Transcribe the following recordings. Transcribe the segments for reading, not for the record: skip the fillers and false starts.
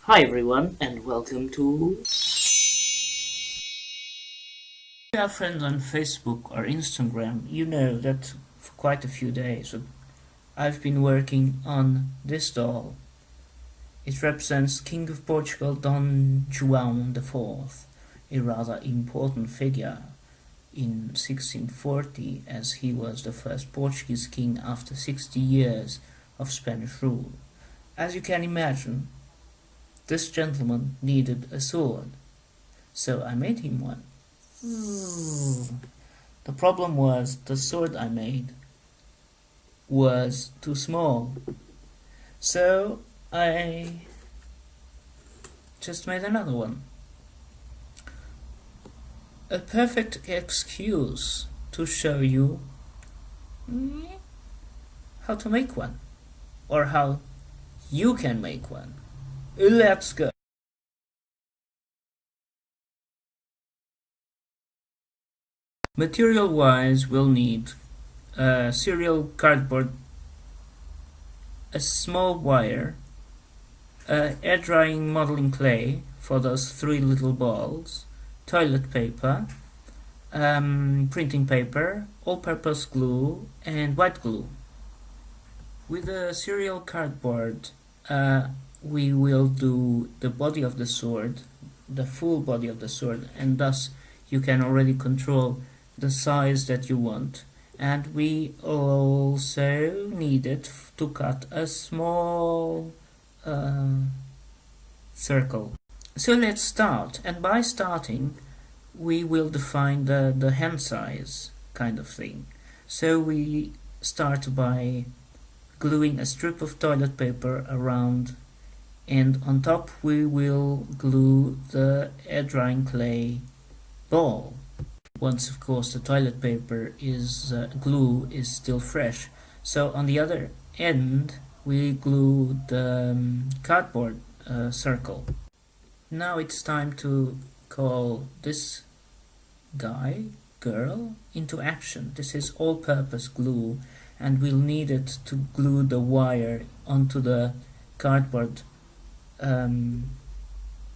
Hi everyone and welcome to... If you are friends on Facebook or Instagram, you know that for quite a few days I've been working on this doll. It represents King of Portugal Don João IV, a rather important figure in 1640 as he was the first Portuguese king after 60 years of Spanish rule. As you can imagine, this gentleman needed a sword, so I made him one. The problem was the sword I made was too small, so I just made another one. A perfect excuse to show you how to make one, or how you can make one. Let's go. Material wise, we'll need serial cardboard, a small wire, air drying modeling clay for those 3 little balls, toilet paper, printing paper, all-purpose glue, and white glue. With the serial cardboard, we will do the body of the sword, the full body of the sword, and thus you can already control the size that you want. And we also needed to cut a small circle. So let's start, and by starting we will define the hand size kind of thing. So we start by gluing a strip of toilet paper around, and on top we will glue the air drying clay ball. Once of course the toilet paper is glue is still fresh. So on the other end we glue the cardboard circle. Now it's time to call this girl into action. This is all-purpose glue, and we'll need it to glue the wire onto the cardboard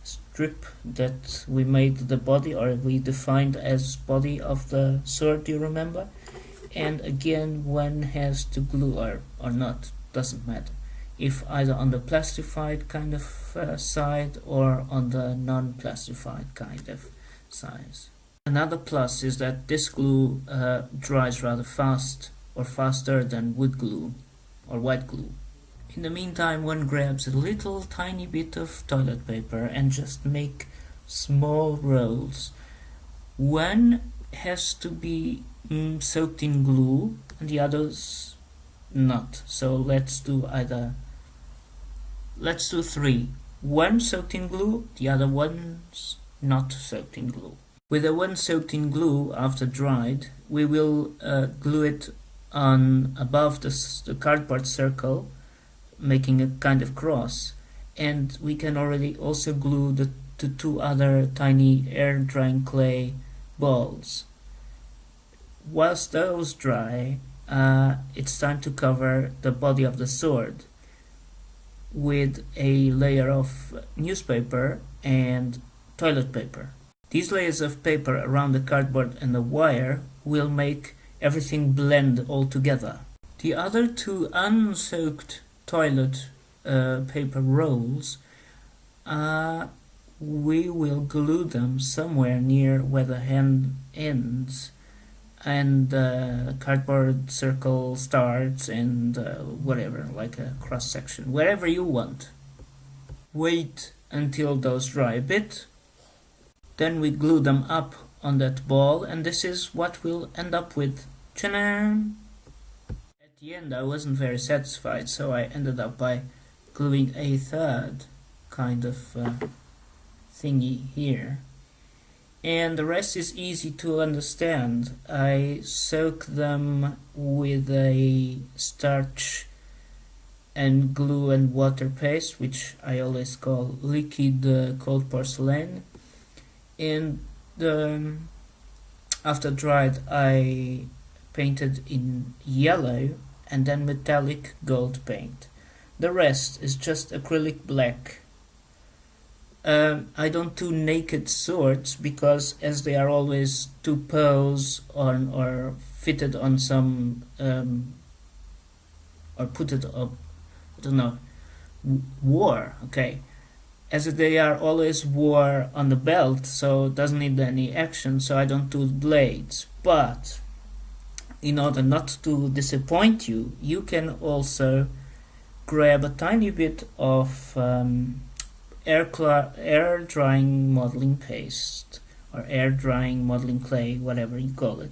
strip that we made the body, or we defined as body of the sword, do you remember? And again, one has to glue or not, doesn't matter, if either on the plastified kind of side or on the non-plastified kind of size. Another plus is that this glue dries rather fast, or faster than wood glue or white glue. In the meantime, one grabs a little tiny bit of toilet paper and just make small rolls. One has to be soaked in glue and the others not. So let's do 3. One soaked in glue, the other one's not soaked in glue. With the one soaked in glue, after dried, we will glue it on above the cardboard circle, making a kind of cross, and we can already also glue the 2 other tiny air drying clay balls. Whilst those dry, it's time to cover the body of the sword with a layer of newspaper and toilet paper. These layers of paper around the cardboard and the wire will make everything blend all together. The other 2 unsoaked toilet paper rolls, we will glue them somewhere near where the hand ends and the cardboard circle starts, and whatever, like a cross section, wherever you want. Wait until those dry a bit, then we glue them up on that ball, and this is what we'll end up with. Tcharam! At the end I wasn't very satisfied, so I ended up by gluing a 3rd kind of thingy here. And the rest is easy to understand. I soak them with a starch and glue and water paste, which I always call liquid cold porcelain. And after dried, I painted in yellow and then metallic gold paint. The rest is just acrylic black I don't do naked swords because as they are always to pose on or fitted on some or put it up, I don't know, war. Okay, as they are always wore on the belt, so it doesn't need any action. So I don't do blades. But in order not to disappoint you, you can also grab a tiny bit of air drying modeling paste or air drying modeling clay, whatever you call it,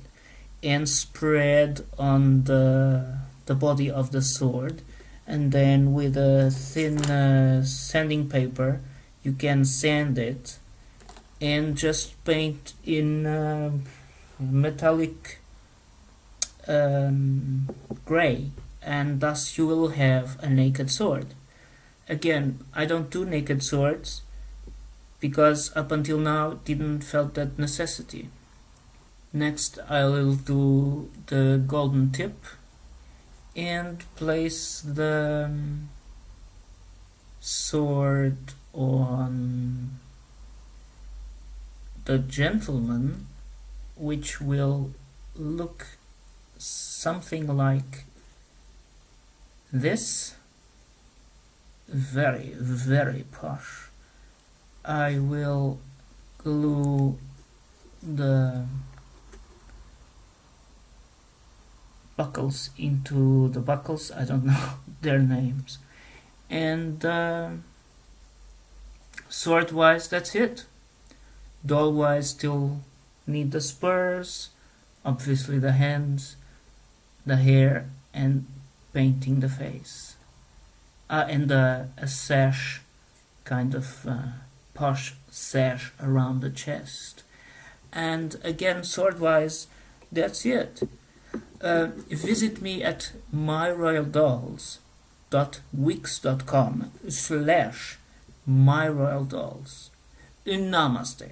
and spread on the body of the sword, and then with a thin sanding paper you can sand it and just paint in metallic gray, and thus you will have a naked sword. Again, I don't do naked swords because up until now didn't felt that necessity. Next I will do the golden tip and place the sword on the gentleman, which will look something like this. Very, very posh. I will glue the buckles into the buckles, I don't know their names, and sword wise that's it. Doll wise still need the spurs, obviously the hands, the hair, and painting the face. And a sash, kind of posh sash around the chest. And again, sword-wise, that's it. Visit me at myroyaldolls.wix.com/myroyaldolls. Namaste.